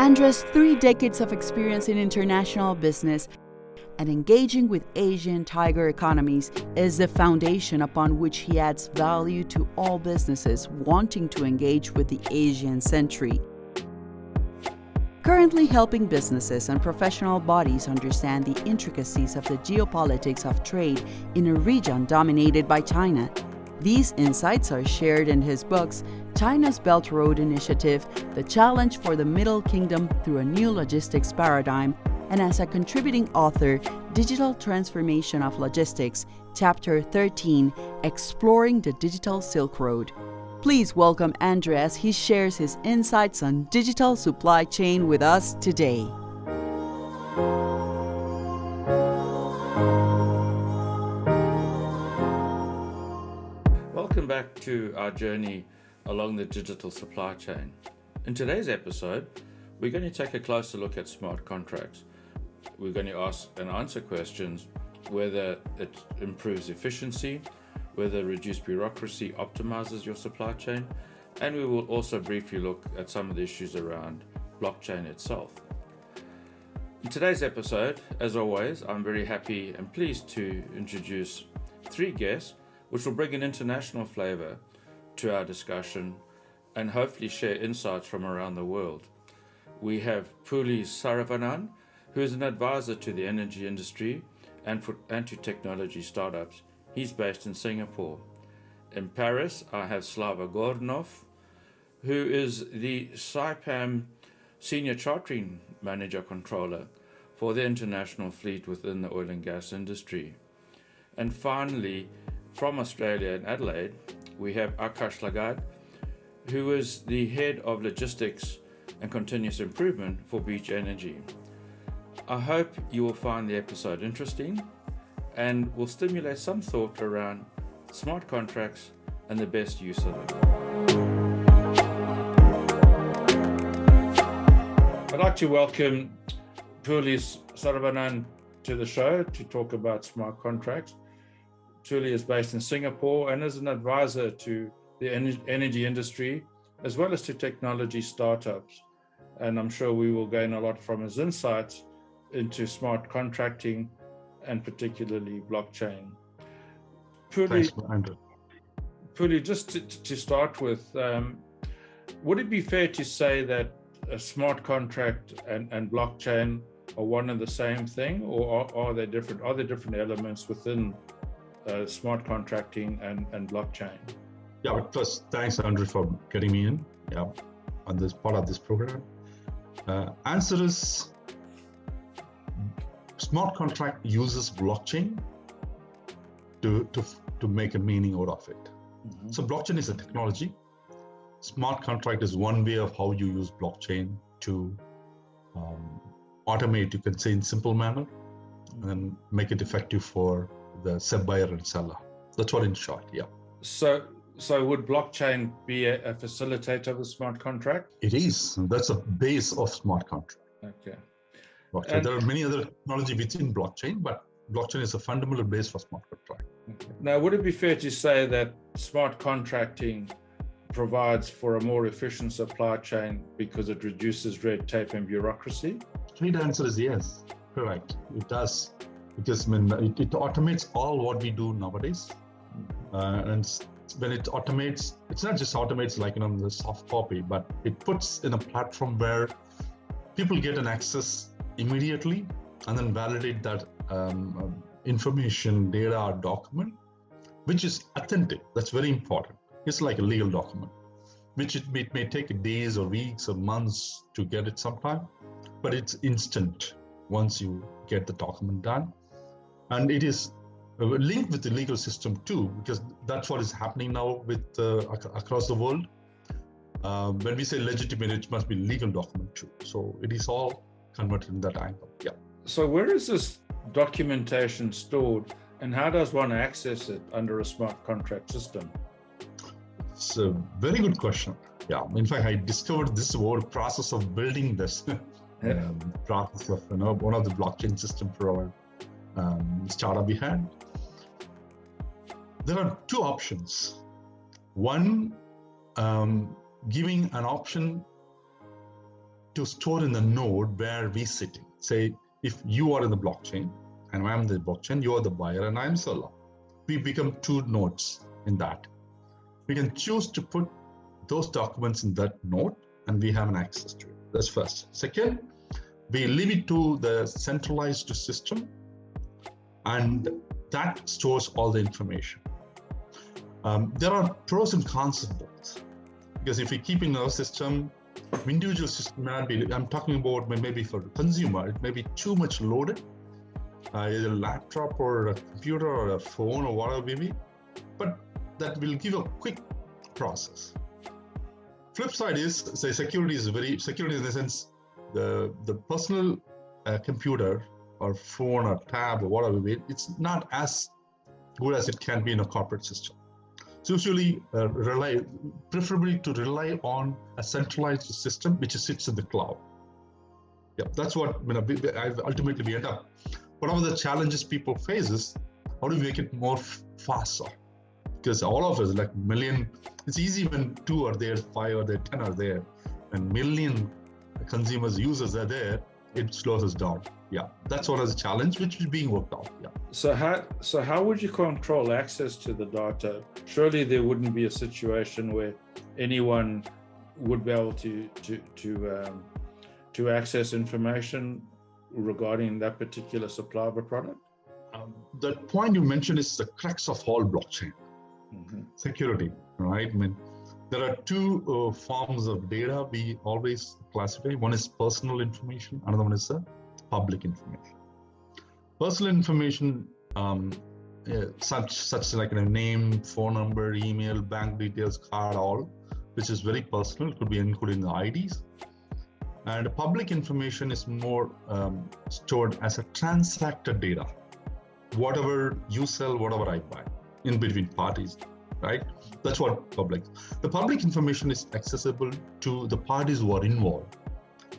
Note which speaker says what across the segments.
Speaker 1: Andre's 3 decades of experience in international business and engaging with Asian tiger economies is the foundation upon which he adds value to all businesses wanting to engage with the Asian century. Currently helping businesses and professional bodies understand the intricacies of the geopolitics of trade in a region dominated by China. These insights are shared in his books, China's Belt Road Initiative, The Challenge for the Middle Kingdom Through a New Logistics Paradigm, and as a contributing author, Digital Transformation of Logistics, Chapter 13, Exploring the Digital Silk Road. Please welcome Andre as he shares his insights on digital supply chain with us today.
Speaker 2: Welcome back to our journey along the digital supply chain. In today's episode, we're going to take a closer look at smart contracts. We're going to ask and answer questions whether it improves efficiency, whether reduced bureaucracy optimizes your supply chain, and we will also briefly look at some of the issues around blockchain itself. In today's episode, as always, I'm very happy and pleased to introduce 3 guests, which will bring an international flavor to our discussion and hopefully share insights from around the world. We have Puli Saravanan, who is an advisor to the energy industry and to technology startups. He's based in Singapore. In Paris, I have Slava Gornov, who is the Saipem Senior Chartering Manager Controller for the international fleet within the oil and gas industry. And finally, from Australia in Adelaide, we have Akash Lagad, who is the Head of Logistics and Continuous Improvement for Beach Energy. I hope you will find the episode interesting and will stimulate some thought around smart contracts and the best use of them. I'd like to welcome Puli Saravanan to the show to talk about smart contracts. Puli is based in Singapore and is an advisor to the energy industry as well as to technology startups. And I'm sure we will gain a lot from his insights into smart contracting and particularly blockchain.
Speaker 3: Thanks, Andrew.
Speaker 2: Puli, just to start with, would it be fair to say that a smart contract and blockchain are one and the same thing, or are they different? Are there different elements within smart contracting and blockchain?
Speaker 3: Yeah, but first, thanks, Andrew, for getting me in. Yeah, on this part of this program. Answer is smart contract uses blockchain to make a meaning out of it. Mm-hmm. So blockchain is a technology. Smart contract is one way of how you use blockchain to automate, you can say, in simple manner, and make it effective for the sub-buyer and seller. That's what in short, yeah.
Speaker 2: So would blockchain be a facilitator of a smart contract?
Speaker 3: It is. That's a base of smart contract.
Speaker 2: Okay.
Speaker 3: There are many other technology within blockchain, but blockchain is a fundamental base for smart contract.
Speaker 2: Okay. Now, would it be fair to say that smart contracting provides for a more efficient supply chain because it reduces red tape and bureaucracy?
Speaker 3: The answer is yes, correct. It does, because it automates all what we do nowadays. And when it automates, it's not just automates like the soft copy, but it puts in a platform where people get an access immediately and then validate that information, data, or document, which is authentic. That's very important. It's like a legal document, which it may take days or weeks or months to get it sometime, but it's instant once you get the document done. And it is linked with the legal system too, because that's what is happening now with across the world. When we say legitimate, it must be legal document too. So it is all converted in that angle. Yeah.
Speaker 2: So where is this documentation stored, and how does one access it under a smart contract system?
Speaker 3: It's a very good question. Yeah. In fact, I discovered this whole process of building this process of one of the blockchain system for our startup we had. There are 2 options. One, giving an option to store in the node where we sit in. Say, if you are in the blockchain and I'm in the blockchain, you are the buyer and I'm seller. We become two nodes in that. We can choose to put those documents in that node and we have an access to it. That's first. Second, we leave it to the centralized system and that stores all the information. There are pros and cons of both. Because if we keep in our system, individual system may not be, I'm talking about maybe for the consumer, it may be too much loaded, either a laptop or a computer or a phone or whatever it may be, but that will give a quick process. Flip side is, say, security in the sense, the personal computer or phone or tab or whatever it may be, it's not as good as it can be in a corporate system. So usually preferably to rely on a centralized system which sits in the cloud. Yeah, that's what ultimately we end up. One of the challenges people face is how do we make it more faster? Because all of us, like million, it's easy when 2 are there, 5 are there, 10 are there, and million consumers, users are there, it slows us down. Yeah, that's one of the challenge which is being worked out. Yeah.
Speaker 2: So how would you control access to the data? Surely there wouldn't be a situation where anyone would be able to access information regarding that particular supply of a product?
Speaker 3: The point you mentioned is the crux of all blockchain. Security, right? I mean, there are two forms of data we always classify. One is personal information, another one is public information. Personal information, such like a name, phone number, email, bank details, card, all, which is very personal, it could be including the IDs. And public information is more stored as a transacted data. Whatever you sell, whatever I buy, in between parties, right? That's what public. The public information is accessible to the parties who are involved,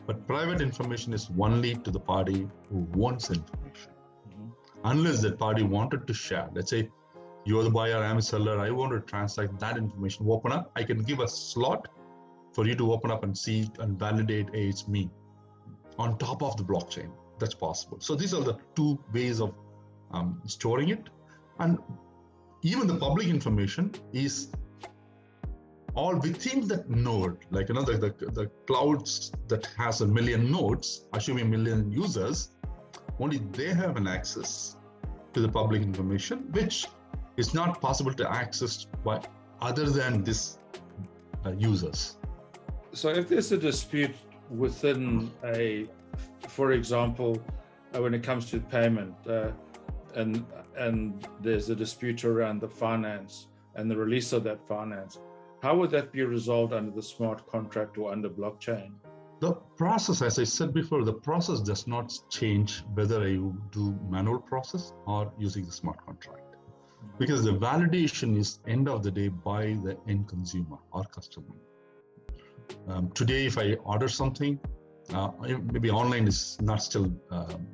Speaker 3: but private information is only to the party who wants information. Unless that party wanted to share, let's say you're the buyer, I'm a seller, I want to transact that information, open up, I can give a slot for you to open up and see and validate, hey, it's me, on top of the blockchain. That's possible. So these are the two ways of storing it. And even the public information is all within that node, like, the clouds that has 1 million nodes, assuming 1 million users, only they have an access to the public information, which is not possible to access by other than this users.
Speaker 2: So if there's a dispute within for example, when it comes to payment, and there's a dispute around the finance and the release of that finance, how would that be resolved under the smart contract or under blockchain?
Speaker 3: The process, as I said before, the process does not change whether I do manual process or using the smart contract. Because the validation is, end of the day, by the end consumer or customer. Today, if I order something, maybe online is not still,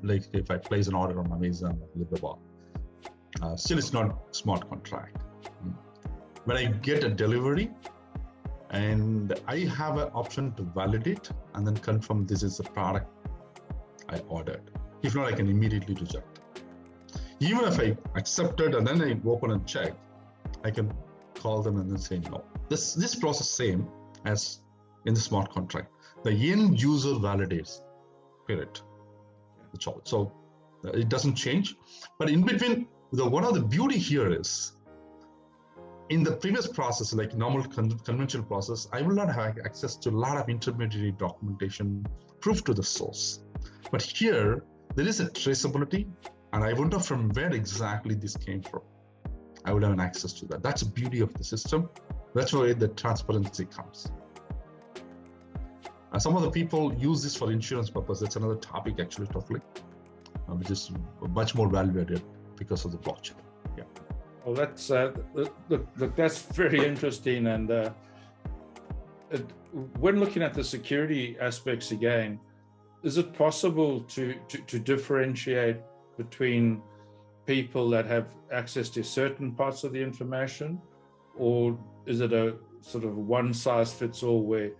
Speaker 3: like if I place an order on Amazon or Alibaba, still it's not smart contract. When I get a delivery and I have an option to validate and then confirm this is the product I ordered. If not, I can immediately reject. Even if I accept it and then I open and check, I can call them and then say no. This process same as in the smart contract. The end user validates, period. That's all. So it doesn't change. But in between, one of the beauty here is, in the previous process, like normal conventional process, I will not have access to a lot of intermediary documentation, proof to the source. But here, there is a traceability, and I wonder from where exactly this came from. I would have an access to that. That's the beauty of the system. That's why the transparency comes. Some of the people use this for insurance purpose. That's another topic actually totally, which is much more value-added because of the blockchain. Yeah.
Speaker 2: Well, that's very interesting. And when looking at the security aspects again, is it possible to differentiate between people that have access to certain parts of the information, or is it a sort of one size fits all where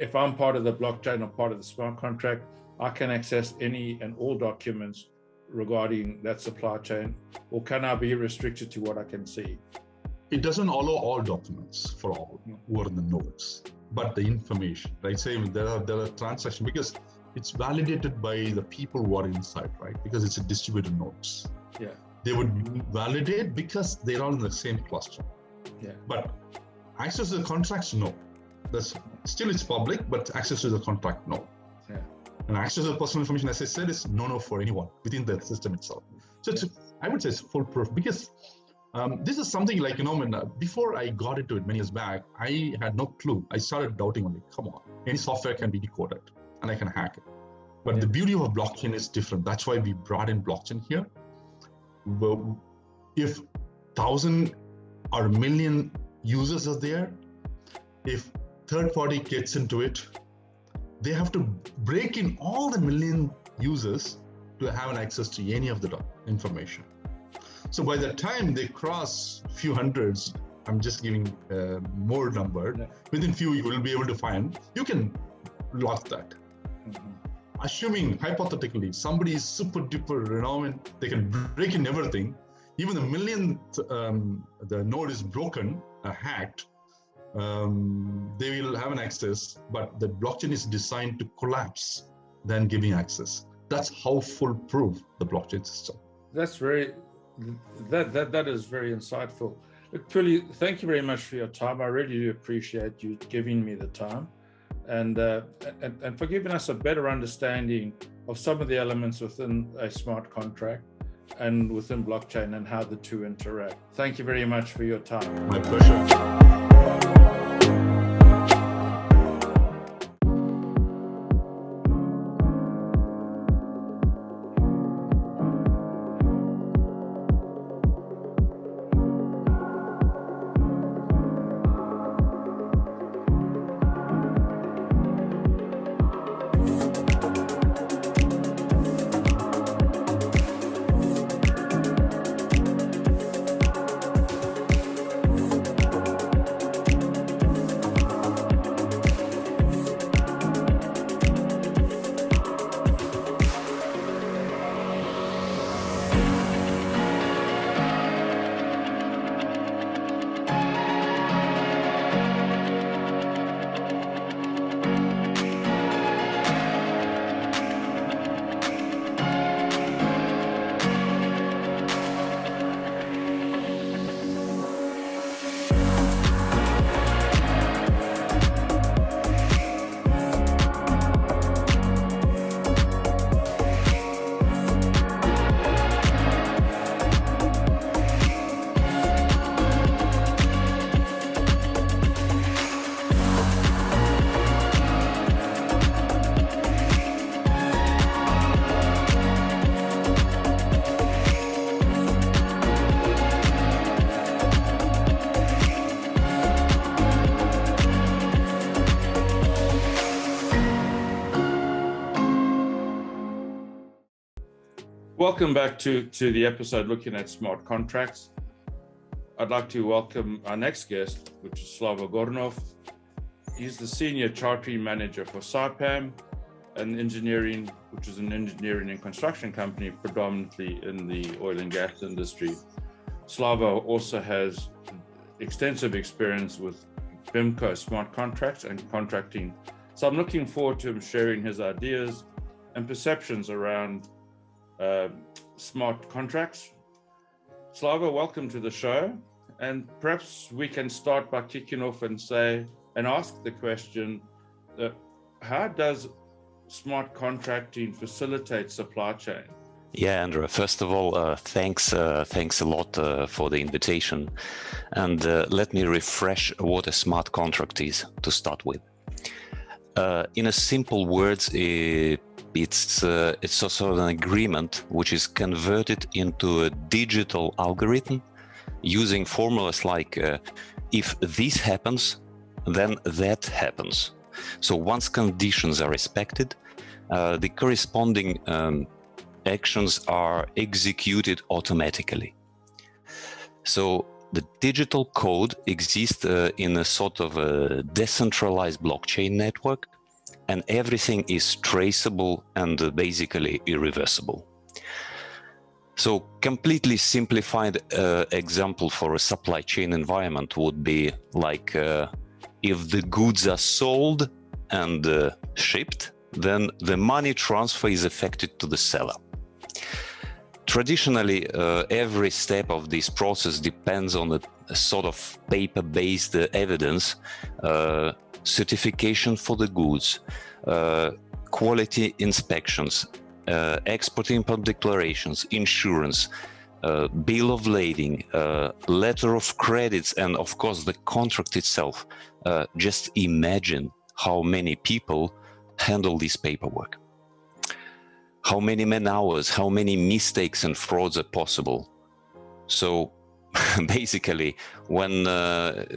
Speaker 2: if I'm part of the blockchain or part of the smart contract, I can access any and all documents regarding that supply chain, or can I be restricted to what I can see?
Speaker 3: It doesn't allow all documents for all who are in the nodes, but the information, right? Say there are transactions, because it's validated by the people who are inside, right? Because it's a distributed nodes.
Speaker 2: Yeah.
Speaker 3: They would validate because they're all in the same cluster.
Speaker 2: Yeah.
Speaker 3: But access to the contracts, no. Still it's public, but access to the contract, no.
Speaker 2: Yeah.
Speaker 3: And access to the personal information, as I said, is no for anyone within the system itself. So I would say it's foolproof, because this is something like, when before I got into it many years back, I had no clue. I started doubting on it. Come on, any software can be decoded and I can hack it. But the beauty of a blockchain is different. That's why we brought in blockchain here. Well, if 1,000 or 1 million users are there, if third party gets into it, they have to break in all the 1 million users to have an access to any of the information. So by the time they cross a few hundreds, I'm just giving more number, within few you will be able to find, you can lock that. Assuming hypothetically somebody is super duper renowned, they can break in everything, even the millionth the node is broken, hacked, they will have an access, but the blockchain is designed to collapse than giving access. That's how foolproof the blockchain system.
Speaker 2: That is very insightful. Look, Puli, thank you very much for your time. I really do appreciate you giving me the time, and for giving us a better understanding of some of the elements within a smart contract and within blockchain and how the two interact. Thank you very much for your time.
Speaker 3: My pleasure.
Speaker 2: Welcome back to the episode looking at smart contracts. I'd like to welcome our next guest, which is Slava Gornov. He's the Senior Chartering Manager for Saipem, an engineering and construction company predominantly in the oil and gas industry. Slava also has extensive experience with BIMCO smart contracts and contracting. So I'm looking forward to him sharing his ideas and perceptions around smart contracts. Slava, welcome to the show. And perhaps we can start by kicking off and ask the question, how does smart contracting facilitate supply chain?
Speaker 4: Yeah, Andrew, first of all, thanks a lot for the invitation. And let me refresh what a smart contract is to start with. In a simple words, it's also an agreement which is converted into a digital algorithm using formulas like if this happens, then that happens. So once conditions are respected, the corresponding actions are executed automatically. So the digital code exists in a sort of a decentralized blockchain network, and everything is traceable and basically irreversible. So completely simplified example for a supply chain environment would be like if the goods are sold and shipped, then the money transfer is effected to the seller. Traditionally, every step of this process depends on a sort of paper-based evidence, certification for the goods, quality inspections, export-import declarations, insurance, bill of lading, letter of credits, and of course the contract itself. Just imagine how many people handle this paperwork. How many man hours, how many mistakes and frauds are possible. So basically, when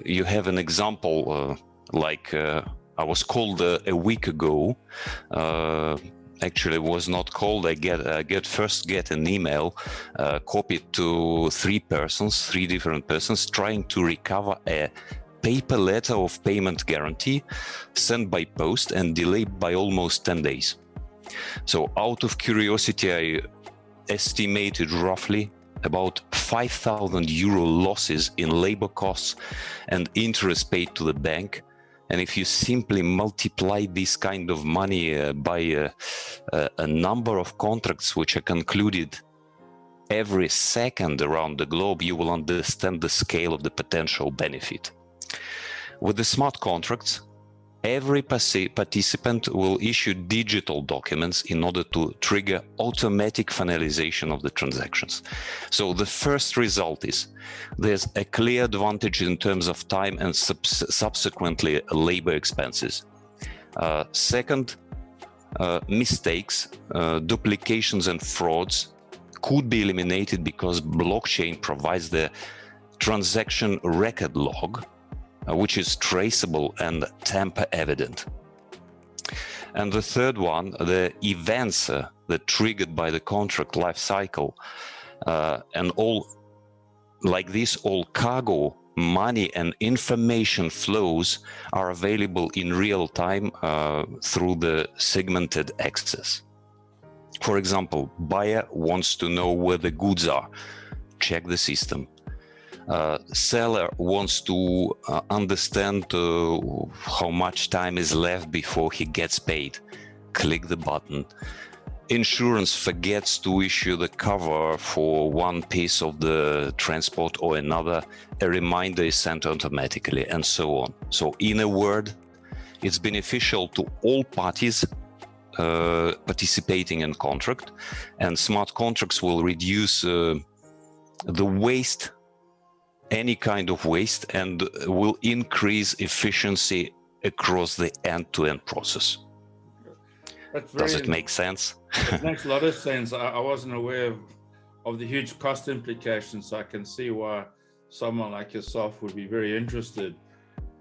Speaker 4: you have an example like I was called a week ago, actually was not called, I first get an email copied to three different persons trying to recover a paper letter of payment guarantee sent by post and delayed by almost 10 days. So out of curiosity, I estimated roughly about 5,000 euro losses in labor costs and interest paid to the bank. And if you simply multiply this kind of money by a number of contracts which are concluded every second around the globe, you will understand the scale of the potential benefit. With the smart contracts, every participant will issue digital documents in order to trigger automatic finalization of the transactions. So the first result is there's a clear advantage in terms of time and subsequently labor expenses. Second, mistakes, duplications and frauds could be eliminated because blockchain provides the transaction record log, which is traceable and tamper evident. And the third one, the events that triggered by the contract life cycle, and all like this, all cargo, money and information flows are available in real time through the segmented access. For example, buyer wants to know where the goods are, check the system. Seller wants to understand how much time is left before he gets paid. Click the button. Insurance forgets to issue the cover for one piece of the transport or another. A reminder is sent automatically, and so on. So in a word, it's beneficial to all parties participating in contract, and smart contracts will reduce the waste, any kind of waste, and will increase efficiency across the end-to-end process. Does it make sense?
Speaker 2: It makes a lot of sense. I wasn't aware of the huge cost implications, so I can see why someone like yourself would be very interested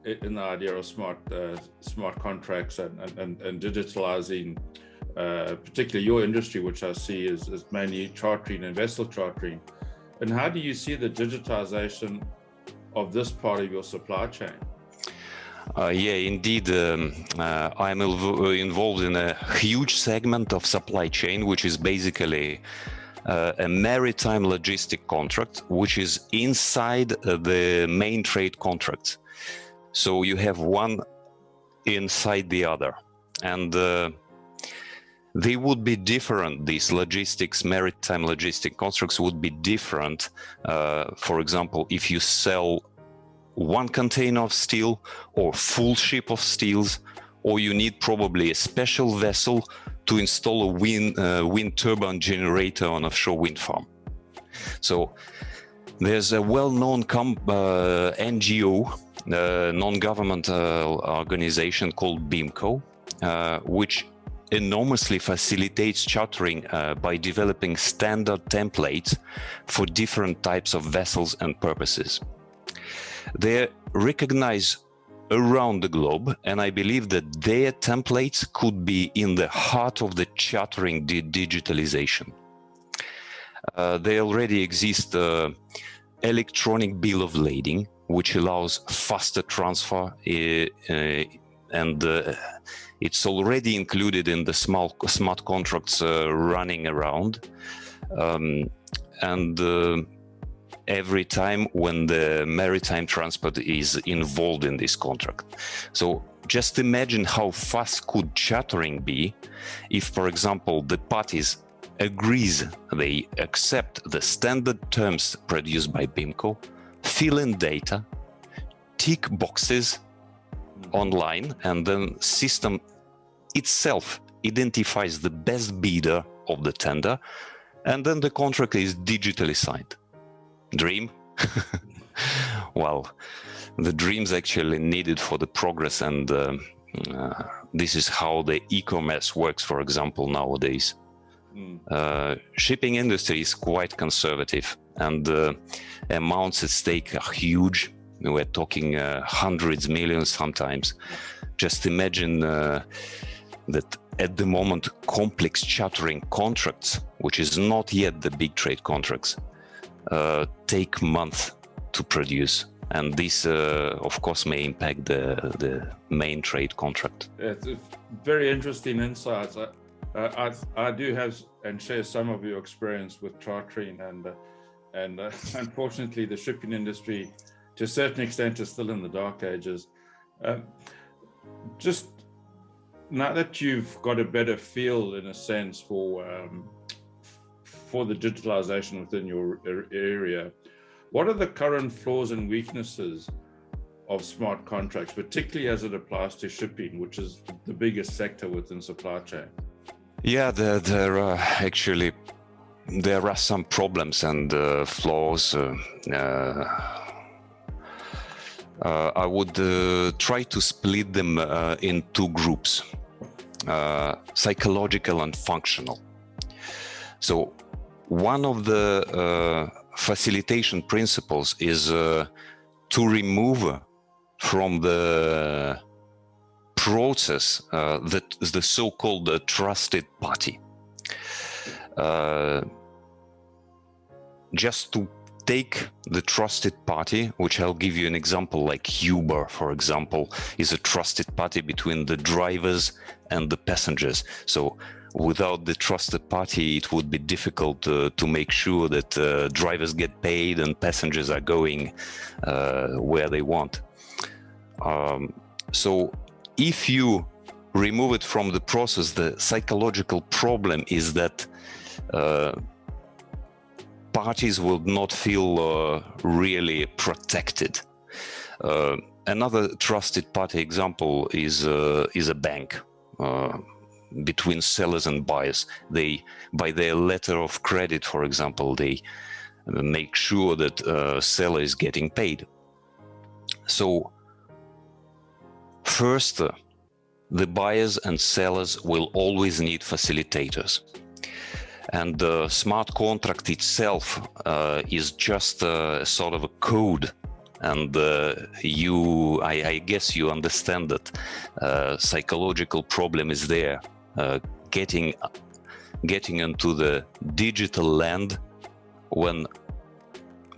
Speaker 2: in the idea of smart contracts and digitalizing, particularly your industry, which I see is mainly chartering and vessel chartering. And how do you see the digitization of this part of your supply chain?
Speaker 4: Yeah, indeed. I'm involved in a huge segment of supply chain, which is basically a maritime logistic contract, which is inside the main trade contracts. So you have one inside the other. And they would be different. These maritime logistic contracts would be different. For example, if you sell one container of steel or full ship of steels, or you need probably a special vessel to install a wind turbine generator on offshore wind farm. So there's a well-known NGO, non-government organization called BIMCO, which enormously facilitates chartering by developing standard templates for different types of vessels and purposes. They're recognized around the globe, and I believe that their templates could be in the heart of the chartering digitalization. They already exist electronic bill of lading, which allows faster transfer, and it's already included in the smart contracts running around. Every time when the maritime transport is involved in this contract. So just imagine how fast could chartering be if, for example, the parties agrees, they accept the standard terms produced by BIMCO, fill in data, tick boxes online, and then system itself identifies the best bidder of the tender, and then the contract is digitally signed. Dream? Well, the dream's actually needed for the progress, and this is how the e-commerce works, for example, nowadays. Shipping industry is quite conservative, and amounts at stake are huge. We're talking hundreds, millions sometimes. Just imagine that at the moment, complex chartering contracts, which is not yet the big trade contracts, take months to produce, and this of course may impact the main trade contract.
Speaker 2: It's very interesting insights. I do have and share some of your experience with chartering, and unfortunately the shipping industry to a certain extent is still in the dark ages. Just now that you've got a better feel in a sense for the digitalization within your area, what are the current flaws and weaknesses of smart contracts, particularly as it applies to shipping, which is the biggest sector within supply chain?
Speaker 4: Yeah, there are some problems and flaws. I would try to split them in two groups, psychological and functional. So one of the facilitation principles is to remove from the process the so-called trusted party. Just to take the trusted party, which I'll give you an example, like Uber, for example, is a trusted party between the drivers and the passengers. So without the trusted party, it would be difficult to make sure that drivers get paid and passengers are going where they want. So if you remove it from the process, the psychological problem is that parties will not feel really protected. Another trusted party example is a bank. Between sellers and buyers, they, by their letter of credit, for example, they make sure that seller is getting paid. So first, the buyers and sellers will always need facilitators. And the smart contract itself is just a sort of a code. And I guess you understand that psychological problem is there. Getting into the digital land when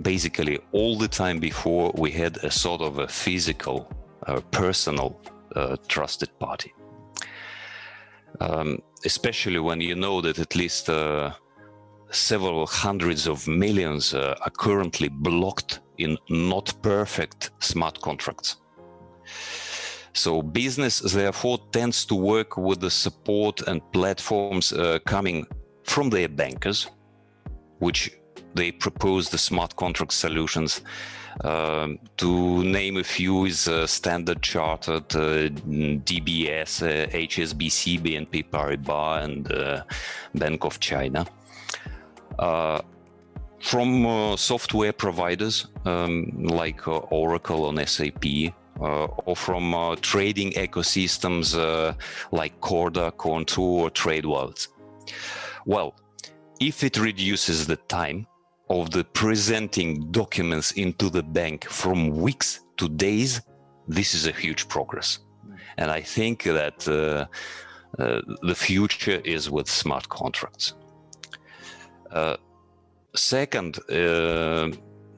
Speaker 4: basically all the time before we had a sort of a physical, personal trusted party. Especially when you know that at least several hundreds of millions are currently blocked in not perfect smart contracts. So business therefore tends to work with the support and platforms coming from their bankers, which they propose the smart contract solutions. To name a few is Standard Chartered, DBS, HSBC, BNP Paribas, and Bank of China. From software providers like Oracle and SAP, or from trading ecosystems like Corda, Contour, or TradeWallet. Well, if it reduces the time of the presenting documents into the bank from weeks to days, this is a huge progress. And I think that the future is with smart contracts. Second,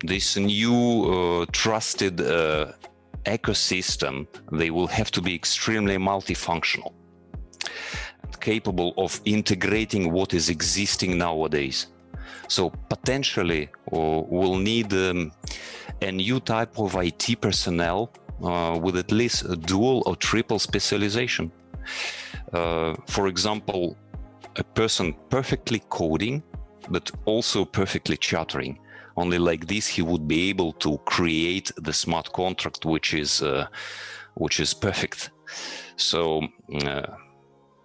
Speaker 4: this new trusted ecosystem, they will have to be extremely multifunctional, capable of integrating what is existing nowadays. So potentially we'll need a new type of IT personnel with at least a dual or triple specialization. For example, a person perfectly coding, but also perfectly chartering. Only like this he would be able to create the smart contract, which is perfect. So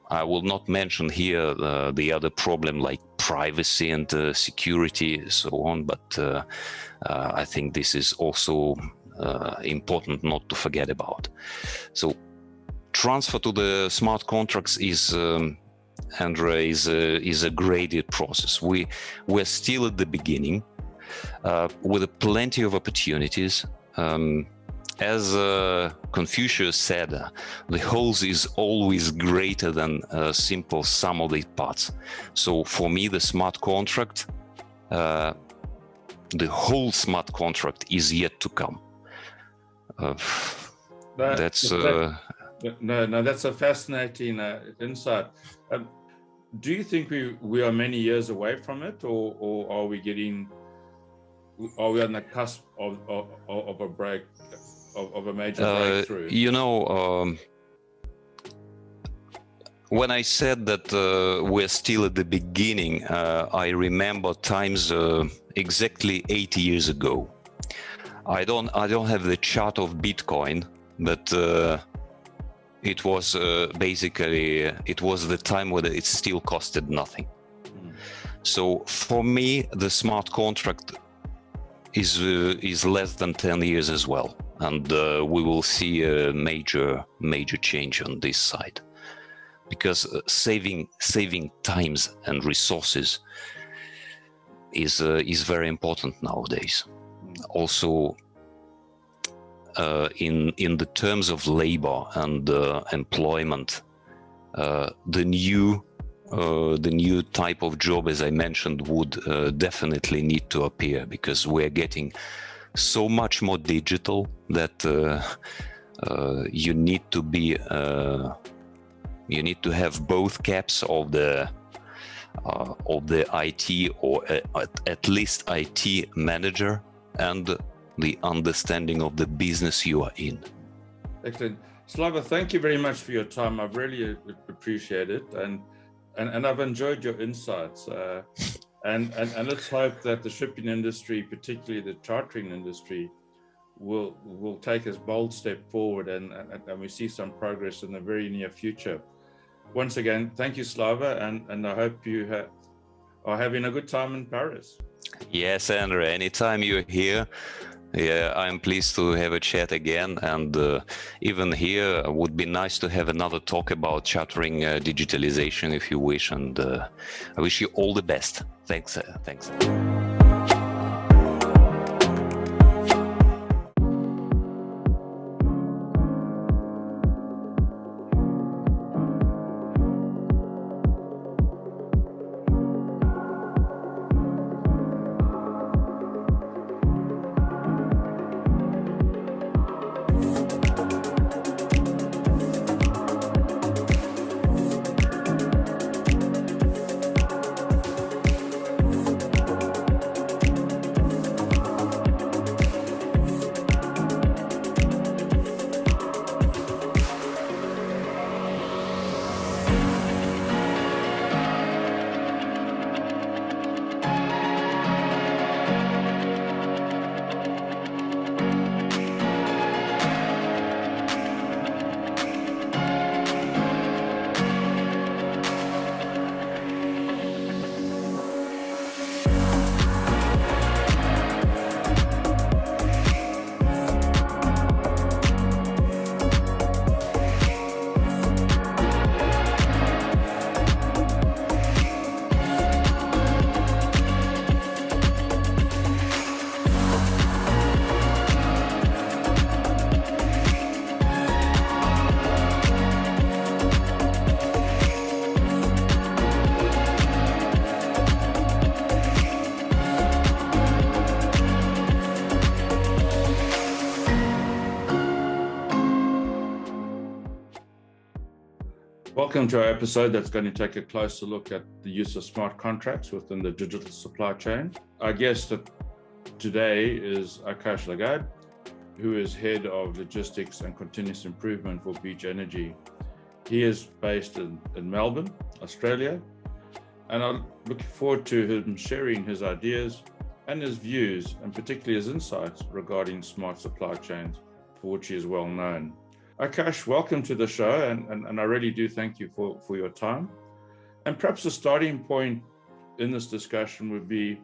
Speaker 4: I will not mention here the other problem like privacy and security, so on. But I think this is also important not to forget about. So transfer to the smart contracts is, Andrea, is a graded process. We're still at the beginning. With plenty of opportunities. As Confucius said, the whole is always greater than a simple sum of the parts. So for me, the smart contract, the whole smart contract is yet to come. That's
Speaker 2: a fascinating insight. Do you think we are many years away from it, or are we on the cusp of a break, of a major breakthrough?
Speaker 4: When I said that we're still at the beginning, I remember times exactly 8 years ago. I don't have the chart of Bitcoin, but it was basically it was the time where it still costed nothing. So for me, the smart contract is less than 10 years as well, and we will see a major change on this side, because saving times and resources is very important nowadays. Also, in the terms of labor and employment, the new type of job, as I mentioned, would definitely need to appear, because we're getting so much more digital that you need to have both caps of the IT, or at least IT manager, and the understanding of the business you are in.
Speaker 2: Excellent. Slava, thank you very much for your time. I've really appreciate it, and I've enjoyed your insights. And let's hope that the shipping industry, particularly the chartering industry, will take a bold step forward, and we see some progress in the very near future. Once again, thank you, Slava, and I hope you are having a good time in Paris.
Speaker 4: Yes, Andrea, anytime you're here, yeah, I'm pleased to have a chat again, and even here it would be nice to have another talk about chartering digitalization if you wish, and I wish you all the best. Thanks.
Speaker 2: Welcome to our episode that's going to take a closer look at the use of smart contracts within the digital supply chain. Our guest today is Akash Lagad, who is Head of Logistics and Continuous Improvement for Beach Energy. He is based in Melbourne, Australia, and I'm looking forward to him sharing his ideas and his views, and particularly his insights regarding smart supply chains, for which he is well known. Akash, welcome to the show, and I really do thank you for your time. And perhaps the starting point in this discussion would be,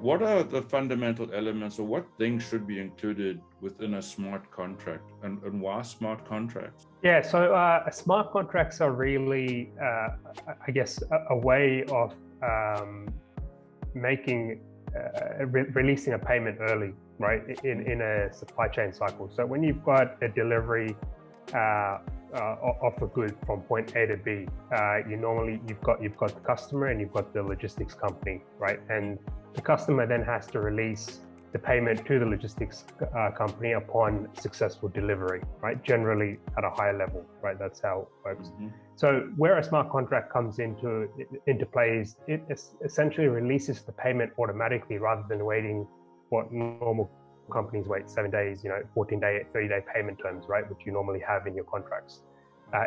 Speaker 2: what are the fundamental elements, or what things should be included within a smart contract, and why smart contracts?
Speaker 5: Yeah, so smart contracts are really, I guess, a way of releasing a payment early, right, in a supply chain cycle. So when you've got a delivery of a good from point A to B, you've got the customer and you've got the logistics company, right? And the customer then has to release the payment to the logistics company upon successful delivery, right? Generally at a higher level, right? That's how it works. Mm-hmm. So where a smart contract comes into play is it essentially releases the payment automatically rather than waiting what normal companies wait 7 days, 14-day, 30-day payment terms, right? Which you normally have in your contracts.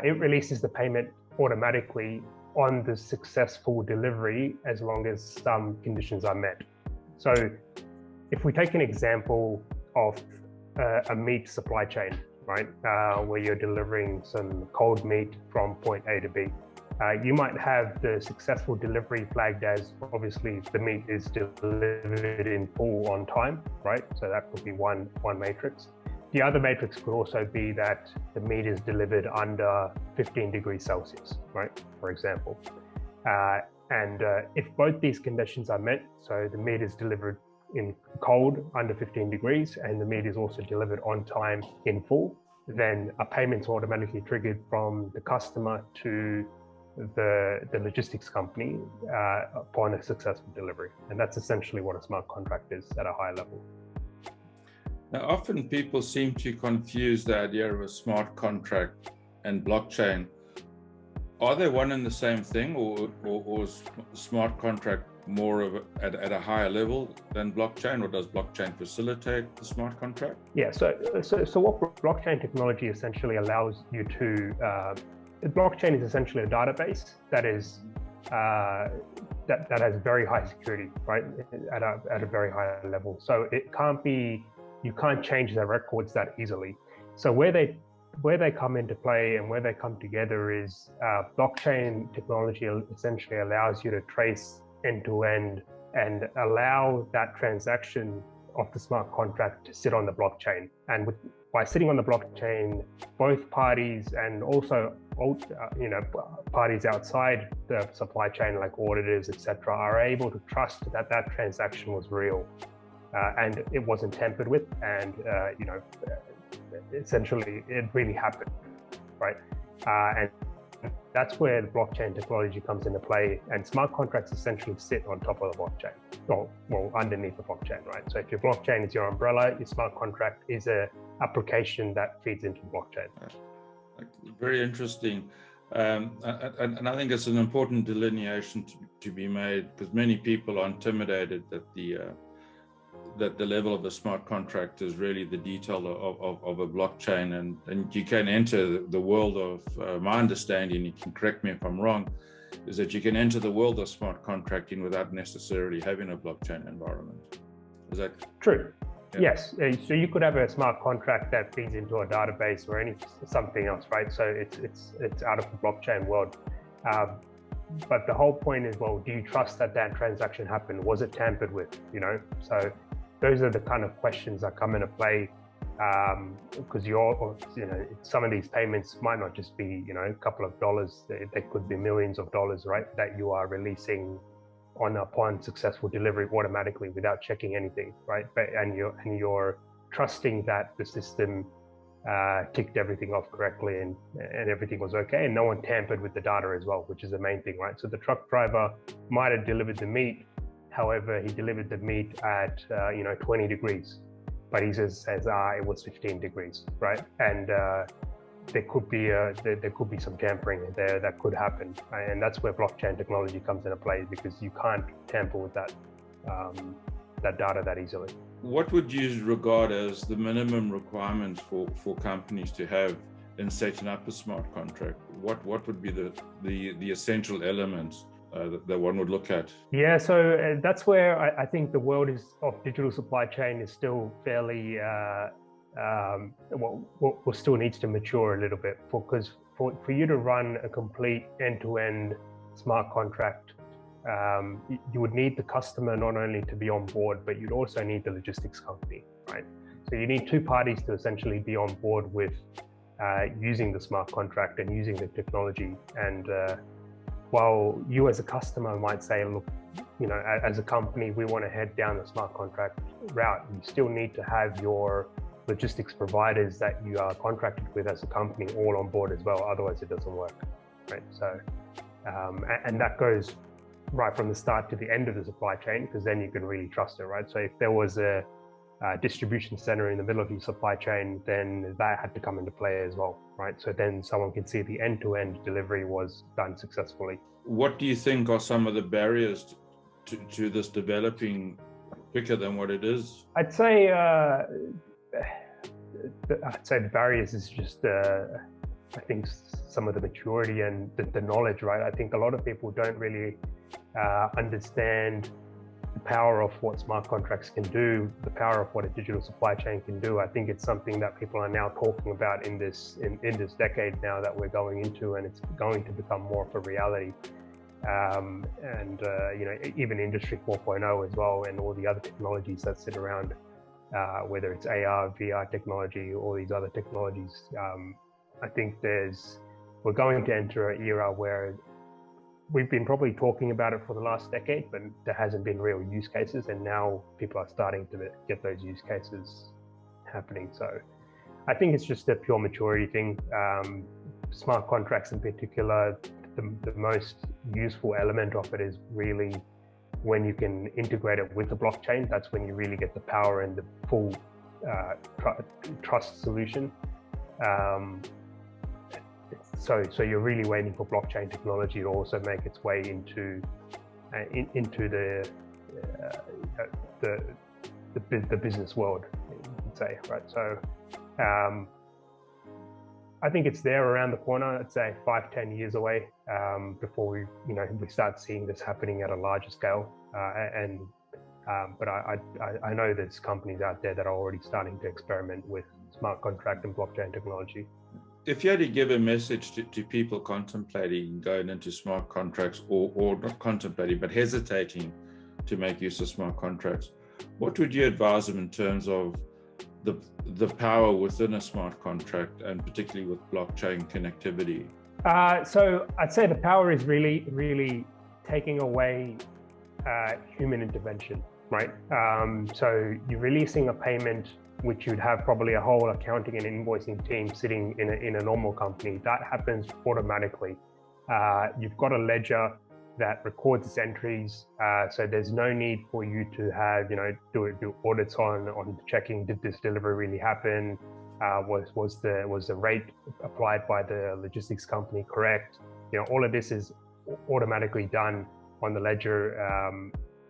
Speaker 5: It releases the payment automatically on the successful delivery as long as some conditions are met. So if we take an example of a meat supply chain, right, where you're delivering some cold meat from point A to B, you might have the successful delivery flagged as, obviously, the meat is delivered in full on time, right? So that could be one matrix. The other matrix could also be that the meat is delivered under 15 degrees Celsius, right, for example. And if both these conditions are met, so the meat is delivered in cold under 15 degrees and the meat is also delivered on time in full, then a payment's automatically triggered from the customer to the logistics company upon a successful delivery. And that's essentially what a smart contract is at a high level.
Speaker 2: Now, often people seem to confuse the idea of a smart contract and blockchain. Are they one and the same thing, or is smart contract more of at a higher level than blockchain, or does blockchain facilitate the smart contract?
Speaker 5: Yeah, so what blockchain technology essentially allows you to, blockchain is essentially a database that is that has very high security, right, at a very high level. So you can't change the records that easily. So where they come into play and where they come together is blockchain technology essentially allows you to trace end to end and allow that transaction of the smart contract to sit on the blockchain. And by sitting on the blockchain, both parties and also parties outside the supply chain, like auditors, etc., are able to trust that that transaction was real and it wasn't tampered with, and essentially it really happened, right? And that's where the blockchain technology comes into play, and smart contracts essentially sit on top of the blockchain, well, underneath the blockchain, right? So if your blockchain is your umbrella, your smart contract is an application that feeds into the blockchain.
Speaker 2: Very interesting. And I think it's an important delineation to be made, because many people are intimidated that the level of the smart contract is really the detail of a blockchain, and you can enter the world of, my understanding, you can correct me if I'm wrong, is that you can enter the world of smart contracting without necessarily having a blockchain environment. Is that
Speaker 5: true? Yeah. Yes. So you could have a smart contract that feeds into a database or something else, right? So it's out of the blockchain world. But the whole point is, well, do you trust that transaction happened? Was it tampered with? So those are the kind of questions that come into play, because some of these payments might not just be a couple of dollars. They could be millions of dollars, right, that you are releasing upon successful delivery automatically without checking anything, right? And you're trusting that the system ticked everything off correctly and everything was okay, and no one tampered with the data as well, which is the main thing, right? So the truck driver might have delivered the meat. However, he delivered the meat at 20 degrees, but he says it was 15 degrees, right? And there could be some tampering there that could happen, and that's where blockchain technology comes into play, because you can't tamper with that data that easily.
Speaker 2: What would you regard as the minimum requirements for companies to have in setting up a smart contract? What would be the essential elements that one would look at?
Speaker 5: Yeah, so that's where I think the world of digital supply chain is still fairly still needs to mature a little bit, because for you to run a complete end-to-end smart contract, you would need the customer not only to be on board, but you'd also need the logistics company, right? So you need two parties to essentially be on board with using the smart contract and using the technology. And while you as a customer might say, look, as a company, we want to head down the smart contract route, you still need to have your logistics providers that you are contracted with as a company all on board as well. Otherwise it doesn't work, right? So, and that goes right from the start to the end of the supply chain, because then you can really trust it, right? So if there was a distribution center in the middle of your supply chain, then that had to come into play as well, right? So then someone can see the end-to-end delivery was done successfully.
Speaker 2: What do you think are some of the barriers to this developing quicker than what it is?
Speaker 5: I'd say the barriers is just I think some of the maturity and the knowledge, right? I think a lot of people don't really understand the power of what smart contracts can do, the power of what a digital supply chain can do. I think it's something that people are now talking about in this decade now that we're going into, and it's going to become more of a reality. Even Industry 4.0 as well, and all the other technologies that sit around, whether it's AR, VR technology, all these other technologies. I think we're going to enter an era where we've been probably talking about it for the last decade, but there hasn't been real use cases, and now people are starting to get those use cases happening. So I think it's just a pure maturity thing. Smart contracts in particular, the most useful element of it is really when you can integrate it with the blockchain. That's when you really get the power and the full trust solution. So you're really waiting for blockchain technology to also make its way into the business world, you could say, right? So I think it's there around the corner. I'd say 5-10 years away before we start seeing this happening at a larger scale. But I know there's companies out there that are already starting to experiment with smart contract and blockchain technology.
Speaker 2: If you had to give a message to people contemplating going into smart contracts, or not contemplating, but hesitating to make use of smart contracts, what would you advise them in terms of the power within a smart contract, and particularly with blockchain connectivity?
Speaker 5: So I'd say the power is really, really taking away human intervention, right? So you're releasing a payment which you'd have probably a whole accounting and invoicing team sitting in a normal company. That happens automatically. You've got a ledger that records its entries, so there's no need for you to have do audits on checking, did this delivery really happen? Was the rate applied by the logistics company correct? All of this is automatically done on the ledger.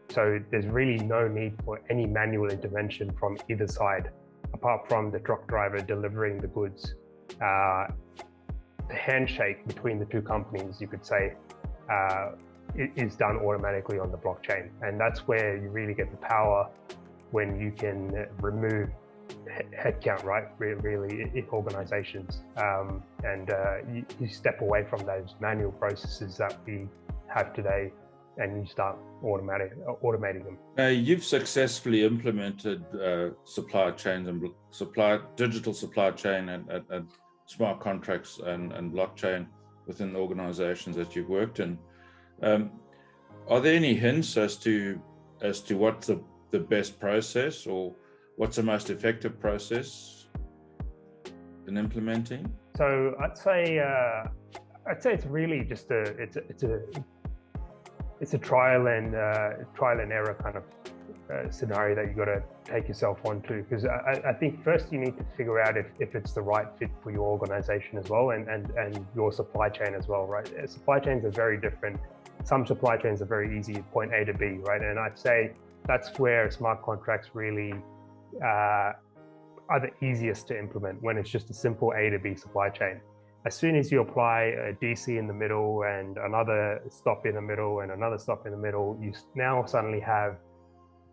Speaker 5: So there's really no need for any manual intervention from either side, apart from the truck driver delivering the goods. The handshake between the two companies, you could say, is done automatically on the blockchain. And that's where you really get the power, when you can remove headcount, right? Really, in organizations. You step away from those manual processes that we have today, and you start automating them.
Speaker 2: You've successfully implemented supply chains and digital supply chain and smart contracts and blockchain within the organizations that you've worked in. Are there any hints as to what's the best process, or what's the most effective process in implementing?
Speaker 5: So I'd say it's really just it's a trial and error kind of scenario that you got to take yourself onto, because I think first you need to figure out if it's the right fit for your organization as well, and your supply chain as well, right? Supply chains are very different. Some supply chains are very easy, point A to B, right? And I'd say that's where smart contracts really are the easiest to implement, when it's just a simple A to B supply chain. As soon as you apply a DC in the middle and another stop in the middle and another stop in the middle, you now suddenly have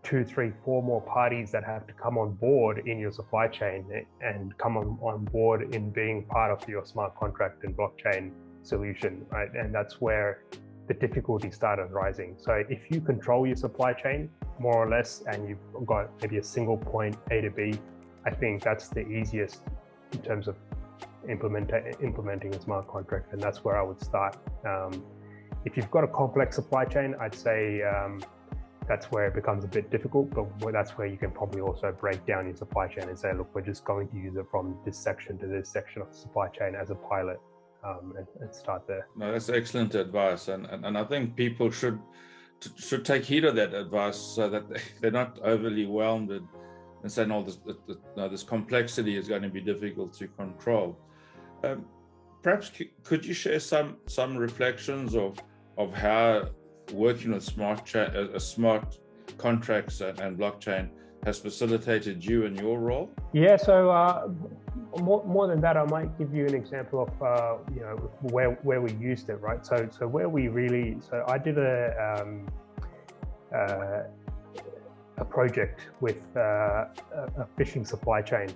Speaker 5: 2, 3, 4 more parties that have to come on board in your supply chain and come on board in being part of your smart contract and blockchain solution, right? And that's where the difficulty started rising. So if you control your supply chain more or less, and you've got maybe a single point A to B, I think that's the easiest in terms of implementing a smart contract, and that's where I would start. If you've got a complex supply chain, I'd say that's where it becomes a bit difficult, but that's where you can probably also break down your supply chain and say, look, we're just going to use it from this section to this section of the supply chain as a pilot, and start there.
Speaker 2: No, that's excellent advice, and I think people should take heed of that advice, so that they're not overly whelmed and saying, "Oh, this complexity is going to be difficult to control." Perhaps could you share some reflections of how working with smart contracts and blockchain has facilitated you in your role?
Speaker 5: Yeah, so more than that, I might give you an example of where we used it, right? So where we really, so I did a project with a fishing supply chain,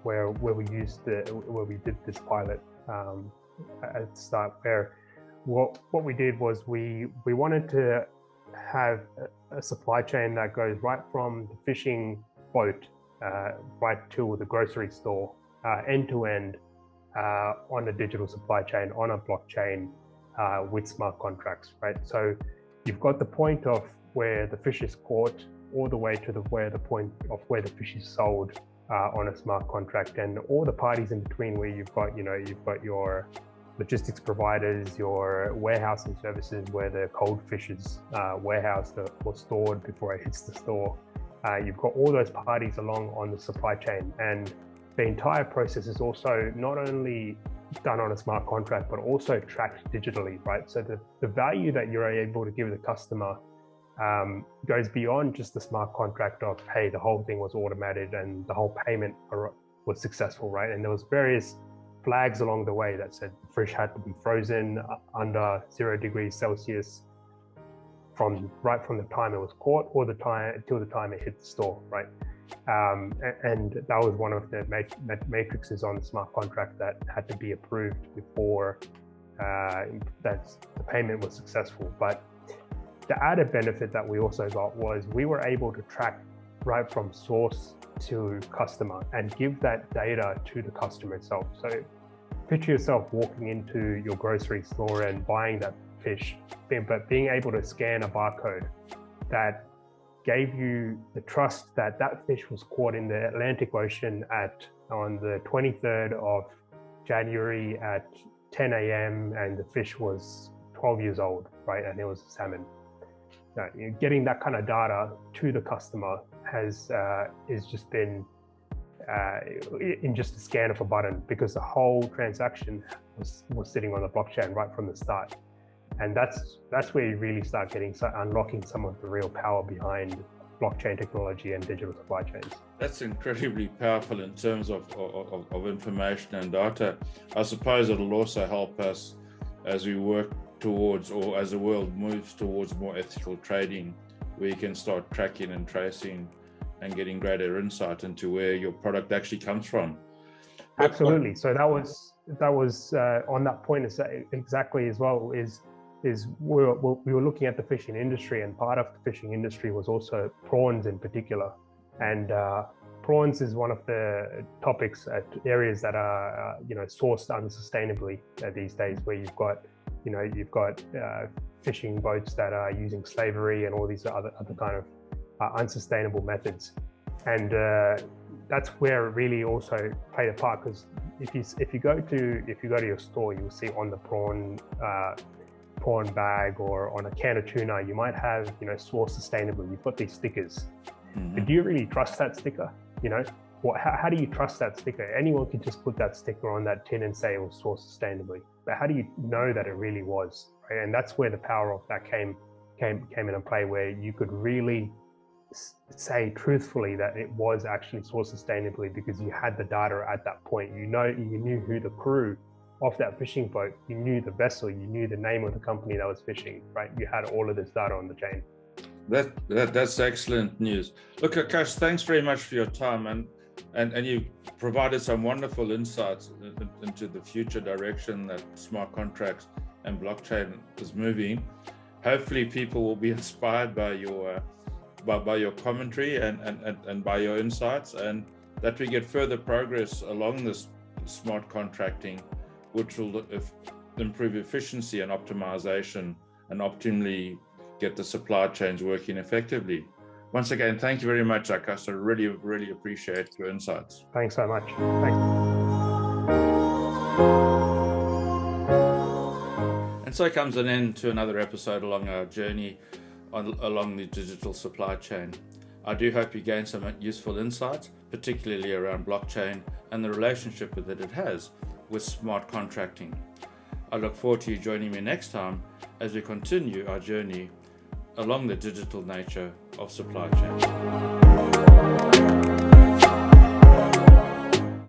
Speaker 5: where we did this pilot at the start, where what we did was we wanted to have a supply chain that goes right from the fishing boat right to the grocery store, end to end, on a digital supply chain, on a blockchain, with smart contracts, right? So you've got the point of where the fish is caught, all the way to the point of where the fish is sold, on a smart contract, and all the parties in between, where you've got your logistics providers, your warehousing services, where the cold fish is warehoused or stored before it hits the store. You've got all those parties along on the supply chain, and the entire process is also not only done on a smart contract, but also tracked digitally, right? So the value that you're able to give the customer goes beyond just the smart contract of, hey, the whole thing was automated and the whole payment was successful, right? And there was various flags along the way that said the fish had to be frozen under 0 degrees Celsius right from the time it was caught until the time it hit the store, right? And that was one of the matrices on the smart contract that had to be approved before that the payment was successful. But the added benefit that we also got was we were able to track right from source to customer and give that data to the customer itself. So picture yourself walking into your grocery store and buying that fish, but being able to scan a barcode that gave you the trust that that fish was caught in the Atlantic Ocean on the 23rd of January at 10 a.m. and the fish was 12 years old, right? And it was a salmon. Now, getting that kind of data to the customer has just been in just a scan of a button, because the whole transaction was sitting on the blockchain right from the start. And that's where you really start unlocking some of the real power behind blockchain technology and digital supply chains.
Speaker 2: That's incredibly powerful in terms of information and data. I suppose it'll also help us as we work towards, or as the world moves towards more ethical trading, where you can start tracking and tracing and getting greater insight into where your product actually comes from.
Speaker 5: Absolutely. So that was on that point exactly as well, is we were looking at the fishing industry, and part of the fishing industry was also prawns in particular. And prawns is one of the topics at areas that are sourced unsustainably these days, where you've got fishing boats that are using slavery and all these other kind of unsustainable methods. And that's where it really also played a part, because if you go to your store, you'll see on the prawn prawn bag or on a can of tuna, you might have, source sustainably. You've got these stickers.
Speaker 2: Mm-hmm.
Speaker 5: But do you really trust that sticker? How do you trust that sticker? Anyone could just put that sticker on that tin and say it was sourced sustainably. But how do you know that it really was? Right? And that's where the power of that came into play, where you could really say truthfully that it was actually sourced sustainably because you had the data at that point. You knew who the crew of that fishing boat, you knew the vessel, you knew the name of the company that was fishing, right? You had all of this data on the chain.
Speaker 2: That's excellent news. Look, Akash, thanks very much for your time, and you provided some wonderful insights into the future direction that smart contracts and blockchain is moving. Hopefully people will be inspired by your commentary and by your insights, and that we get further progress along this smart contracting, which will improve efficiency and optimization and optimally get the supply chains working effectively. Once again, thank you very much, Akash. I really, really appreciate your insights.
Speaker 5: Thanks so much. Thanks.
Speaker 2: And so comes an end to another episode along our journey along the digital supply chain. I do hope you gained some useful insights, particularly around blockchain and the relationship that it has with smart contracting. I look forward to you joining me next time as we continue our journey along the digital nature of supply chain.